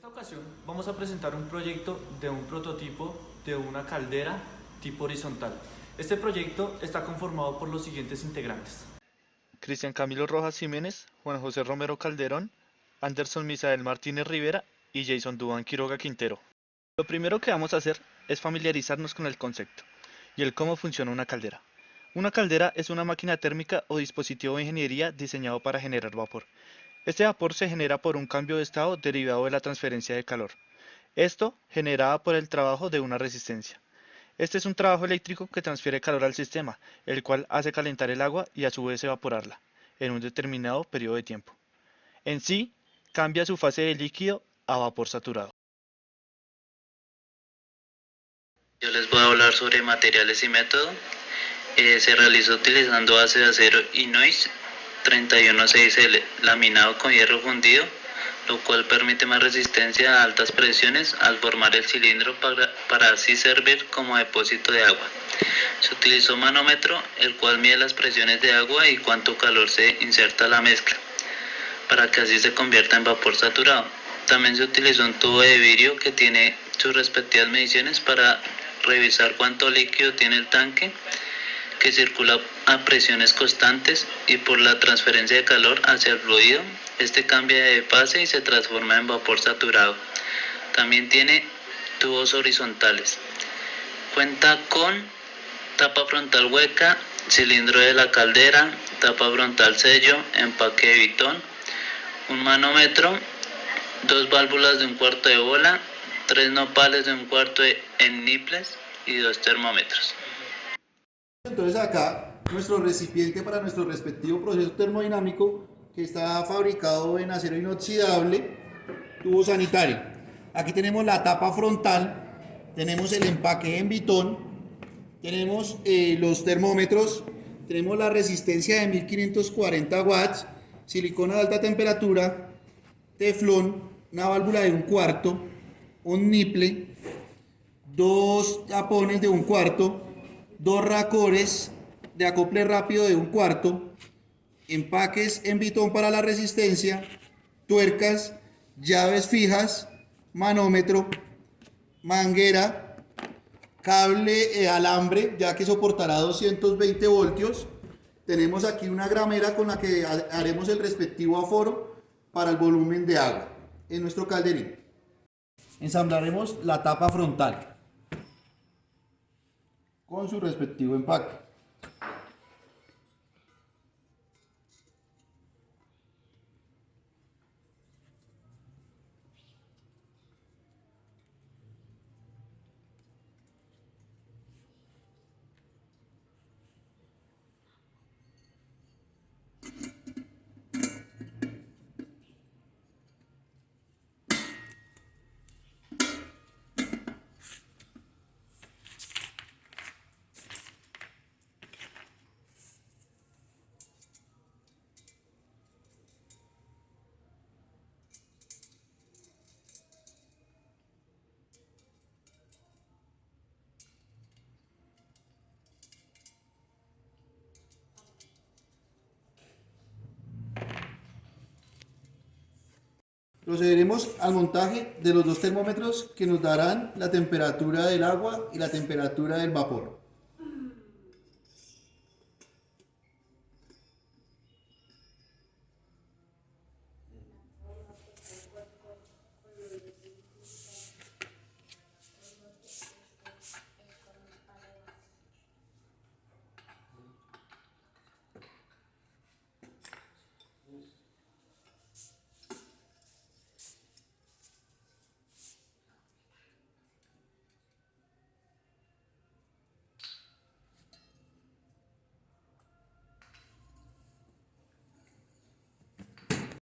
esta ocasión vamos a presentar un proyecto de un prototipo de una caldera tipo horizontal. Este proyecto está conformado por los siguientes integrantes: Cristian Camilo Rojas Jiménez, Juan José Romero Calderón, Anderson Misael Martínez Rivera y Jason Duván Quiroga Quintero. Lo primero que vamos a hacer es familiarizarnos con el concepto y el cómo funciona una caldera. Una caldera es una máquina térmica o dispositivo de ingeniería diseñado para generar vapor. Este vapor se genera por un cambio de estado derivado de la transferencia de calor. Esto generada por el trabajo de una resistencia. Este es un trabajo eléctrico que transfiere calor al sistema, el cual hace calentar el agua y a su vez evaporarla, en un determinado periodo de tiempo. En sí, cambia su fase de líquido a vapor saturado. Yo les voy a hablar sobre materiales y método. Se realizó utilizando base de acero inox 316L laminado con hierro fundido, lo cual permite más resistencia a altas presiones al formar el cilindro para así servir como depósito de agua. Se utilizó manómetro, el cual mide las presiones de agua y cuánto calor se inserta a la mezcla, para que así se convierta en vapor saturado. También se utilizó un tubo de vidrio que tiene sus respectivas mediciones para revisar cuánto líquido tiene el tanque, que circula a presiones constantes, y por la transferencia de calor hacia el fluido, este cambia de fase y se transforma en vapor saturado. También tiene tubos horizontales. Cuenta con tapa frontal hueca, cilindro de la caldera, tapa frontal sello, empaque de bitón, un manómetro, dos válvulas de un cuarto de bola, tres nopales de un cuarto en niples y dos termómetros. Entonces acá nuestro recipiente para nuestro respectivo proceso termodinámico, que está fabricado en acero inoxidable, tubo sanitario. Aquí tenemos la tapa frontal, tenemos el empaque en bitón, tenemos los termómetros, tenemos la resistencia de 1540 watts, silicona de alta temperatura, teflón, una válvula de un cuarto, un niple, dos tapones de un cuarto, dos racores de acople rápido de un cuarto, empaques en bitón para la resistencia, tuercas, llaves fijas, manómetro, manguera, cable alambre, ya que soportará 220 voltios. Tenemos aquí una gramera con la que haremos el respectivo aforo para el volumen de agua en nuestro calderín. Ensamblaremos la tapa frontal con su respectivo empaque. Procederemos al montaje de los dos termómetros que nos darán la temperatura del agua y la temperatura del vapor.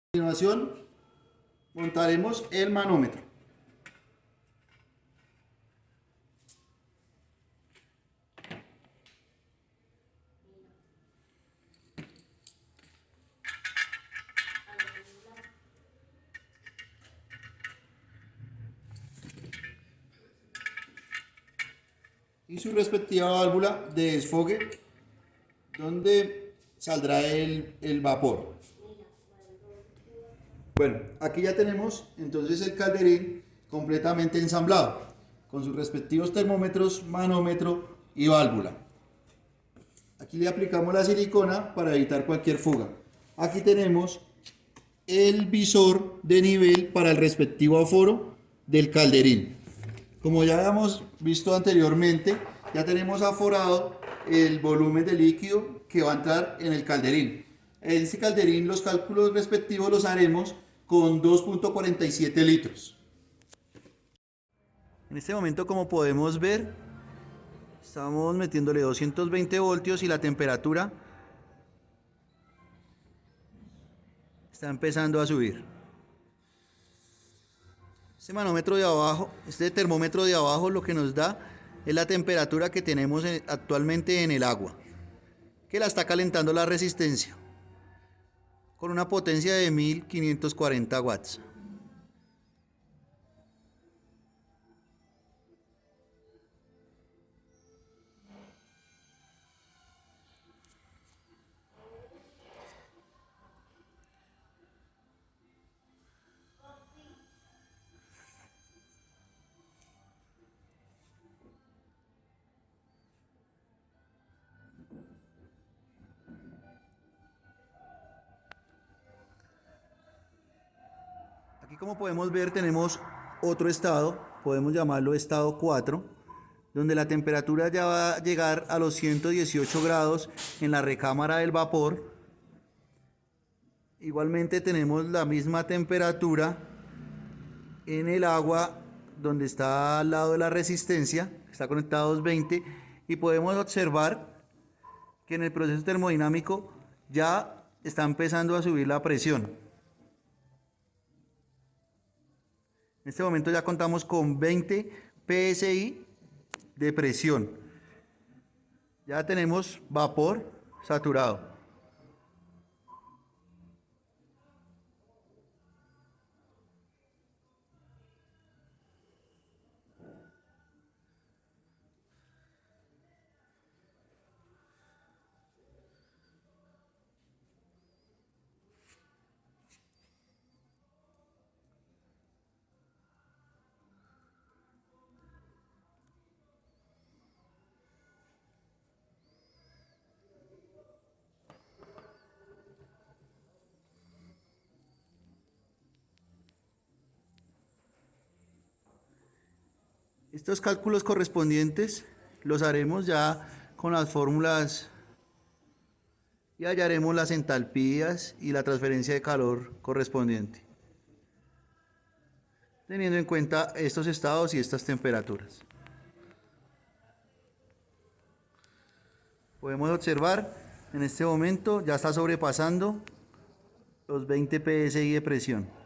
A continuación, montaremos el manómetro. Y su respectiva válvula de desfogue, donde saldrá el vapor. Bueno, aquí ya tenemos entonces el calderín completamente ensamblado, con sus respectivos termómetros, manómetro y válvula. Aquí le aplicamos la silicona para evitar cualquier fuga. Aquí tenemos el visor de nivel para el respectivo aforo del calderín. Como ya habíamos visto anteriormente, ya tenemos aforado el volumen de líquido que va a entrar en el calderín. En este calderín los cálculos respectivos los haremos con 2.47 litros. En este momento, como podemos ver, estamos metiéndole 220 voltios y la temperatura está empezando a subir. Este manómetro de abajo, este termómetro de abajo, lo que nos da es la temperatura que tenemos actualmente en el agua, que la está calentando la resistencia con una potencia de 1540 watts. Aquí, como podemos ver, tenemos otro estado, podemos llamarlo estado 4, donde la temperatura ya va a llegar a los 118 grados en la recámara del vapor. Igualmente tenemos la misma temperatura en el agua, donde está al lado de la resistencia, está conectado a 220, y podemos observar que en el proceso termodinámico ya está empezando a subir la presión. En este momento ya contamos con 20 psi de presión. Ya tenemos vapor saturado. Estos cálculos correspondientes los haremos ya con las fórmulas y hallaremos las entalpías y la transferencia de calor correspondiente, teniendo en cuenta estos estados y estas temperaturas. Podemos observar en este momento ya está sobrepasando los 20 psi de presión.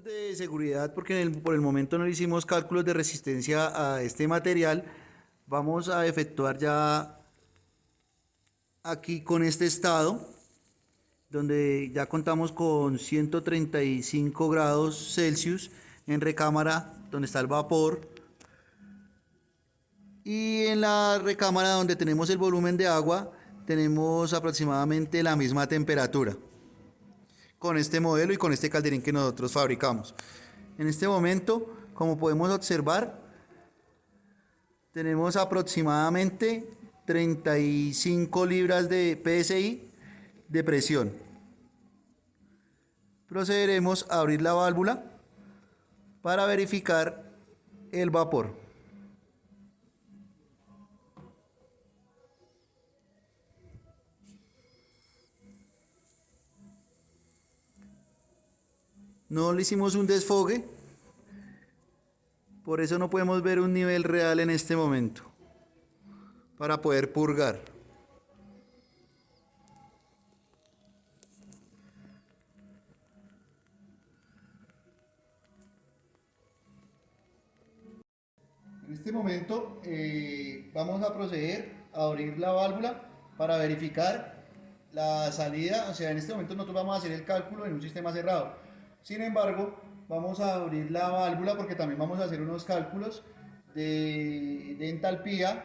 De seguridad, porque por el momento no le hicimos cálculos de resistencia a este material, vamos a efectuar ya aquí con este estado, donde ya contamos con 135 grados Celsius en recámara, donde está el vapor, y en la recámara donde tenemos el volumen de agua tenemos aproximadamente la misma temperatura con este modelo y con este calderín que nosotros fabricamos. En este momento, como podemos observar, tenemos aproximadamente 35 libras de PSI de presión. Procederemos a abrir la válvula para verificar el vapor. No le hicimos un desfogue, por eso no podemos ver un nivel real en este momento para poder purgar. En este momento vamos a proceder a abrir la válvula para verificar la salida. O sea, en este momento nosotros vamos a hacer el cálculo en un sistema cerrado. Sin embargo, vamos a abrir la válvula porque también vamos a hacer unos cálculos de entalpía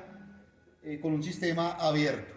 con un sistema abierto.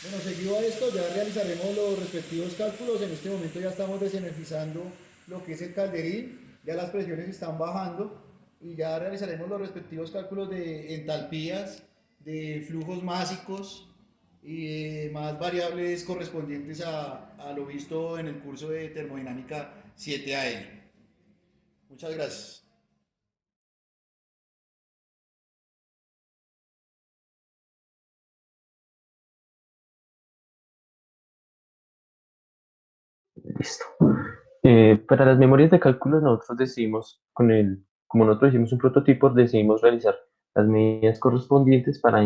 Bueno, seguido a esto ya realizaremos los respectivos cálculos. En este momento ya estamos desenergizando lo que es el calderín, ya las presiones están bajando y ya realizaremos los respectivos cálculos de entalpías, de flujos másicos y más variables correspondientes a lo visto en el curso de termodinámica 7AN. Muchas gracias. Listo. Para las memorias de cálculo nosotros decidimos, como nosotros hicimos un prototipo, decidimos realizar las medidas correspondientes para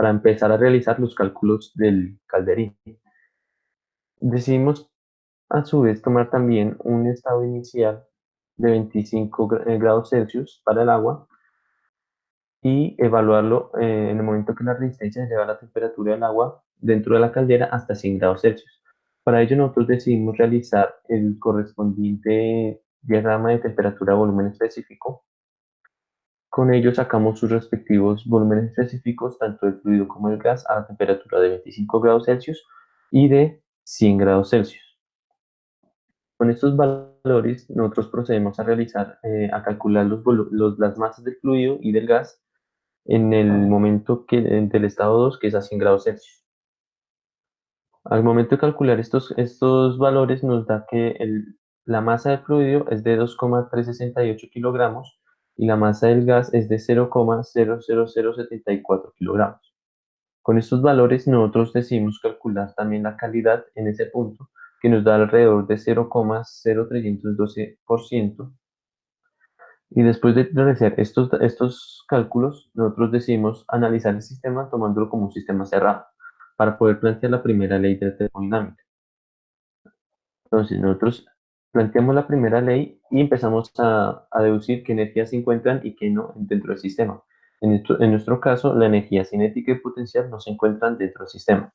empezar a realizar los cálculos del calderín. Decidimos a su vez tomar también un estado inicial de 25 grados Celsius para el agua y evaluarlo en el momento que la resistencia eleva la temperatura del agua dentro de la caldera hasta 100 grados Celsius. Para ello nosotros decidimos realizar el correspondiente diagrama de temperatura-volumen específico. Con ello sacamos sus respectivos volúmenes específicos, tanto del fluido como del gas, a la temperatura de 25 grados Celsius y de 100 grados Celsius. Con estos valores nosotros procedemos a calcular las masas del fluido y del gas en el momento del estado 2, que es a 100 grados Celsius. Al momento de calcular estos valores nos da que la masa del fluido es de 2,368 kilogramos y la masa del gas es de 0,00074 kilogramos. Con estos valores nosotros decidimos calcular también la calidad en ese punto, que nos da alrededor de 0,0312%. Y después de realizar estos cálculos, nosotros decidimos analizar el sistema tomándolo como un sistema cerrado para poder plantear la primera ley de la termodinámica. Entonces, nosotros planteamos la primera ley y empezamos a deducir qué energías se encuentran y qué no dentro del sistema. En nuestro caso, la energía cinética y potencial no se encuentran dentro del sistema.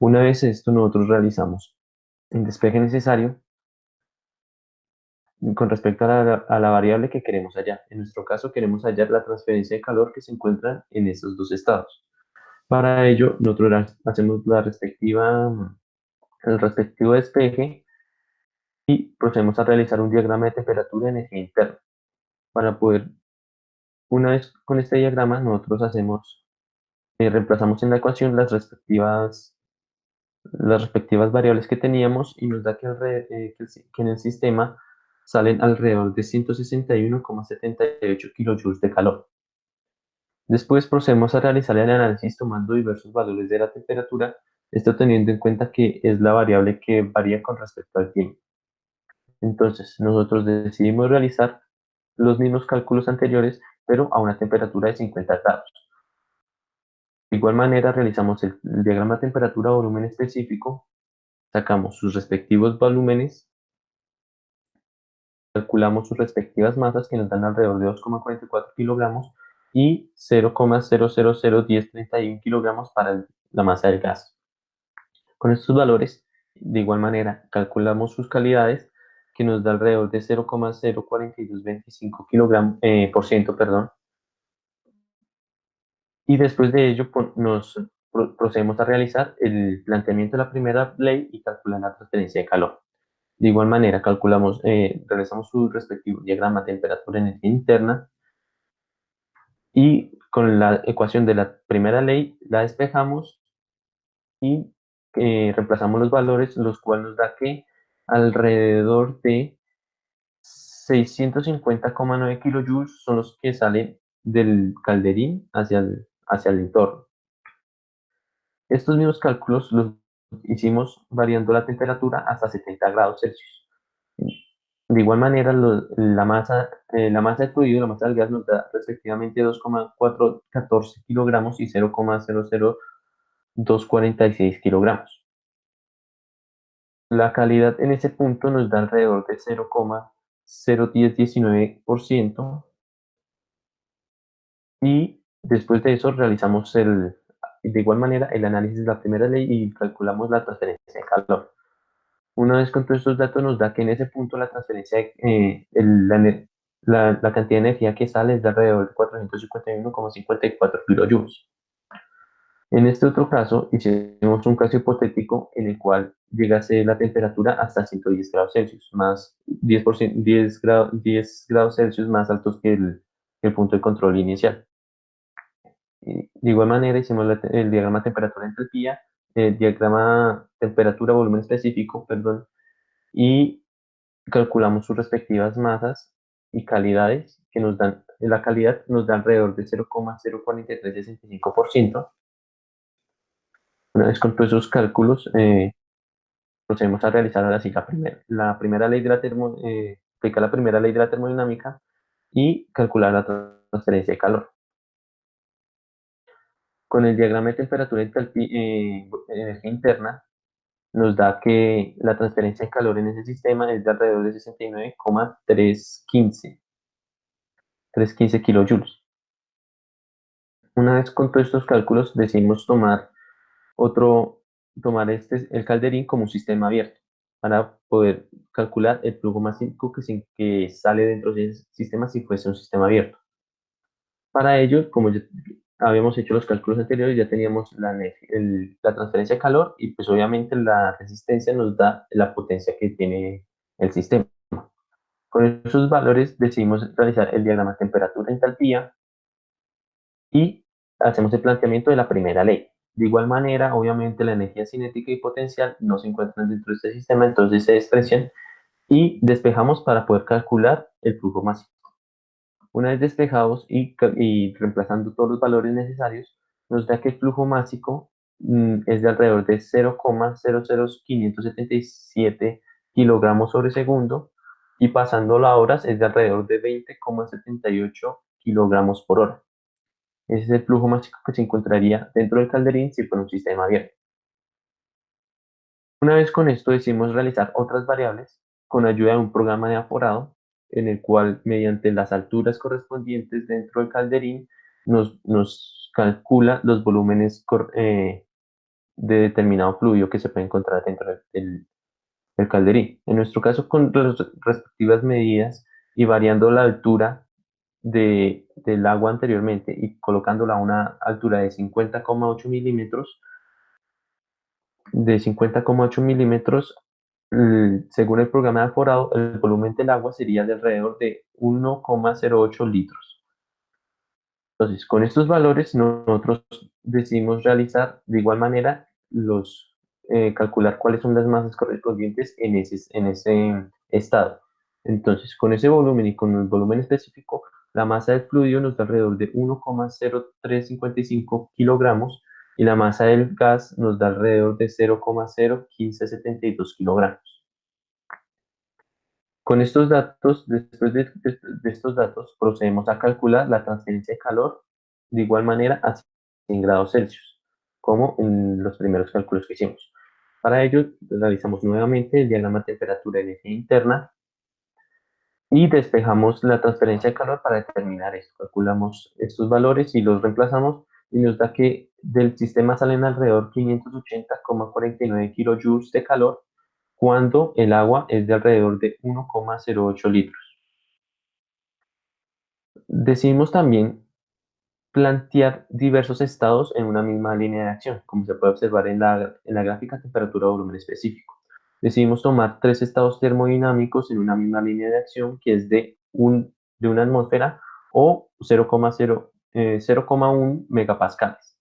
Una vez esto, nosotros realizamos el despeje necesario con respecto a la variable que queremos hallar. En nuestro caso, queremos hallar la transferencia de calor que se encuentra en estos dos estados. Para ello, nosotros hacemos el respectivo despeje y procedemos a realizar un diagrama de temperatura y energía interna. Para poder, una vez con este diagrama, nosotros reemplazamos en la ecuación las respectivas variables que teníamos y nos da que en el sistema salen alrededor de 161,78 kilojoules de calor. Después procedemos a realizar el análisis tomando diversos valores de la temperatura, esto teniendo en cuenta que es la variable que varía con respecto al tiempo. Entonces, nosotros decidimos realizar los mismos cálculos anteriores, pero a una temperatura de 50 grados. De igual manera, realizamos el diagrama de temperatura-volumen específico, sacamos sus respectivos volúmenes, calculamos sus respectivas masas que nos dan alrededor de 2,44 kilogramos y 0,000131 kilogramos para la masa del gas. Con estos valores, de igual manera, calculamos sus calidades que nos da alrededor de 0,04225 por ciento, perdón. Y después de ello procedemos a realizar el planteamiento de la primera ley y calcular la transferencia de calor. De igual manera, realizamos su respectivo diagrama temperatura-energía interna y con la ecuación de la primera ley la despejamos y reemplazamos los valores, los cuales nos da que alrededor de 650,9 kilojoules son los que salen del calderín hacia el entorno. Estos mismos cálculos los hicimos variando la temperatura hasta 70 grados Celsius. De igual manera, la masa de fluido y la masa del gas nos da respectivamente 2,414 kilogramos y 0,00246 kilogramos. La calidad en ese punto nos da alrededor de 0,01019% y después de eso realizamos de igual manera el análisis de la primera ley y calculamos la transferencia de calor. Una vez con todos estos datos nos da que en ese punto la transferencia, la cantidad de energía que sale es de alrededor de 451,54 kilojoules. En este otro caso, hicimos un caso hipotético en el cual llegase la temperatura hasta 110 grados Celsius, más 10%, 10 grados Celsius más altos que el punto de control inicial. De igual manera, hicimos el diagrama temperatura-entropía, el diagrama temperatura-volumen específico, perdón, y calculamos sus respectivas masas y calidades, que nos dan, la calidad nos da alrededor de 0,04365%. Una vez con todos esos cálculos, procedemos a realizar ahora sí la primera ley de aplicar la primera ley de la termodinámica y calcular la transferencia de calor. Con el diagrama de temperatura y energía interna, nos da que la transferencia de calor en ese sistema es de alrededor de 69,315 kilojoules. Una vez con todos estos cálculos, decidimos tomar el calderín como un sistema abierto para poder calcular el flujo máximo que sale dentro del sistema si fuese un sistema abierto. Para ello, como ya habíamos hecho los cálculos anteriores, ya teníamos la transferencia de calor y pues obviamente la resistencia nos da la potencia que tiene el sistema. Con esos valores decidimos realizar el diagrama temperatura-entalpía y hacemos el planteamiento de la primera ley. De igual manera, obviamente la energía cinética y potencial no se encuentran dentro de este sistema, entonces se desprecian y despejamos para poder calcular el flujo máximo. Una vez despejados y reemplazando todos los valores necesarios, nos da que el flujo máximo es de alrededor de 0,00577 kilogramos sobre segundo y pasándolo a horas es de alrededor de 20,78 kilogramos por hora. Ese es el flujo máximo que se encontraría dentro del calderín si fuera un sistema abierto. Una vez con esto decidimos realizar otras variables con ayuda de un programa de aforado en el cual mediante las alturas correspondientes dentro del calderín nos calcula los volúmenes de determinado fluido que se puede encontrar dentro del calderín. En nuestro caso, con las respectivas medidas y variando la altura del agua anteriormente y colocándola a una altura de 50,8 milímetros, según el programa de aforado, el volumen del agua sería de alrededor de 1,08 litros. Entonces, con estos valores nosotros decidimos realizar de igual manera calcular cuáles son las masas correspondientes en ese estado. Entonces, con ese volumen y con el volumen específico, la masa del fluido nos da alrededor de 1,0355 kilogramos y la masa del gas nos da alrededor de 0,01572 kilogramos. Con estos datos, después de estos datos, procedemos a calcular la transferencia de calor de igual manera a 100 grados Celsius, como en los primeros cálculos que hicimos. Para ello, realizamos nuevamente el diagrama temperatura y energía interna y despejamos la transferencia de calor para determinar esto. Calculamos estos valores y los reemplazamos y nos da que del sistema salen alrededor 580,49 kilojoules de calor cuando el agua es de alrededor de 1,08 litros. Decidimos también plantear diversos estados en una misma línea de acción, como se puede observar en la gráfica temperatura-volumen específico. Decidimos tomar 3 estados termodinámicos en una misma línea de acción, que es de una atmósfera o 0,1 megapascales.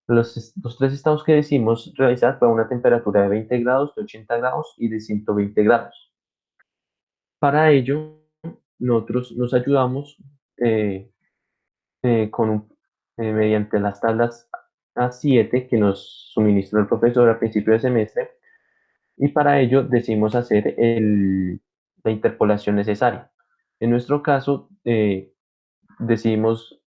Los 3 estados que decidimos realizar fue una temperatura de 20 grados, de 80 grados y de 120 grados. Para ello, nosotros nos ayudamos eh, mediante las tablas A7 que nos suministró el profesor al principio del semestre, y para ello decidimos hacer la interpolación necesaria. En nuestro caso, decidimos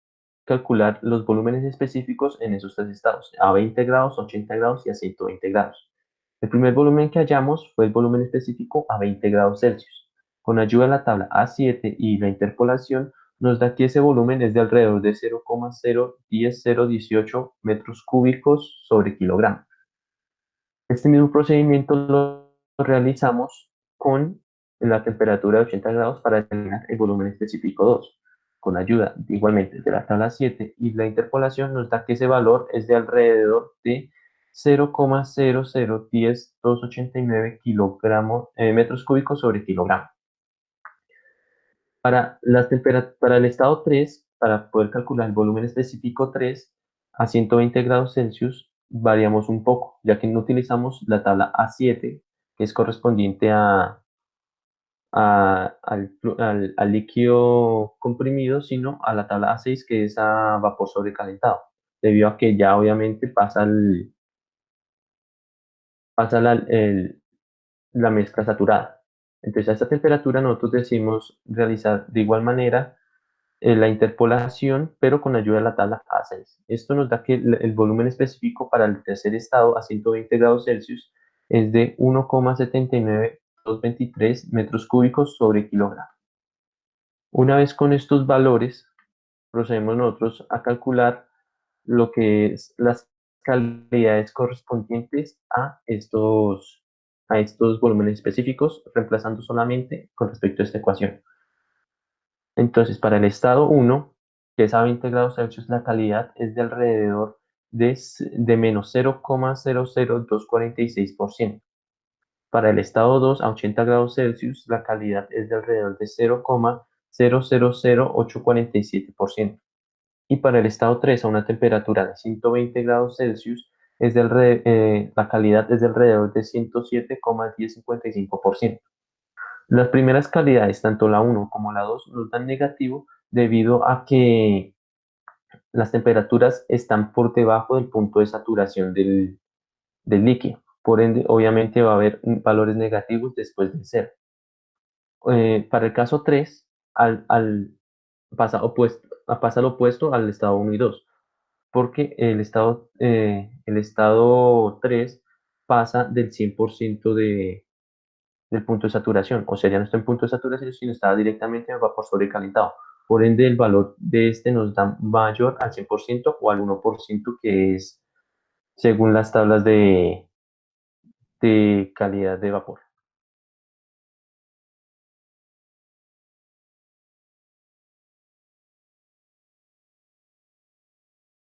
calcular los volúmenes específicos en esos 3 estados, a 20 grados, 80 grados y a 120 grados. El primer volumen que hallamos fue el volumen específico a 20 grados Celsius. Con ayuda de la tabla A7 y la interpolación, nos da que ese volumen es de alrededor de 0,010018 metros cúbicos sobre kilogramo. Este mismo procedimiento lo realizamos con la temperatura de 80 grados para determinar el volumen específico 2. con ayuda igualmente de la tabla 7 y la interpolación, nos da que ese valor es de alrededor de 0,0010289 metros cúbicos sobre kilogramo. Para el estado 3, para poder calcular el volumen específico 3 a 120 grados Celsius, variamos un poco, ya que no utilizamos la tabla A7, que es correspondiente al líquido comprimido, sino a la tabla A6, que es a vapor sobrecalentado, debido a que ya obviamente pasa la mezcla saturada. Entonces, a esta temperatura nosotros decimos realizar de igual manera la interpolación, pero con ayuda de la tabla A6. Esto nos da que el volumen específico para el tercer estado a 120 grados Celsius es de 1,79223 metros cúbicos sobre kilogramo. Una vez con estos valores, procedemos nosotros a calcular lo que es las calidades correspondientes a estos volúmenes específicos, reemplazando solamente con respecto a esta ecuación. Entonces, para el estado 1, que es a 20 grados Celsius, la calidad es de alrededor de menos 0,00246%. Para el estado 2, a 80 grados Celsius, la calidad es de alrededor de 0,000847%. Y para el estado 3, a una temperatura de 120 grados Celsius, la calidad es de alrededor de 107,1055%. Las primeras calidades, tanto la 1 como la 2, nos dan negativo debido a que las temperaturas están por debajo del punto de saturación del líquido. Por ende, obviamente va a haber valores negativos después del 0. Para el caso 3, pasa lo opuesto al estado 1 y 2, porque el estado 3 pasa del 100% del punto de saturación, o sea, ya no está en punto de saturación, sino está directamente en vapor sobrecalentado. Por ende, el valor de este nos da mayor al 100% o al 1%, que es según las tablas de calidad de vapor.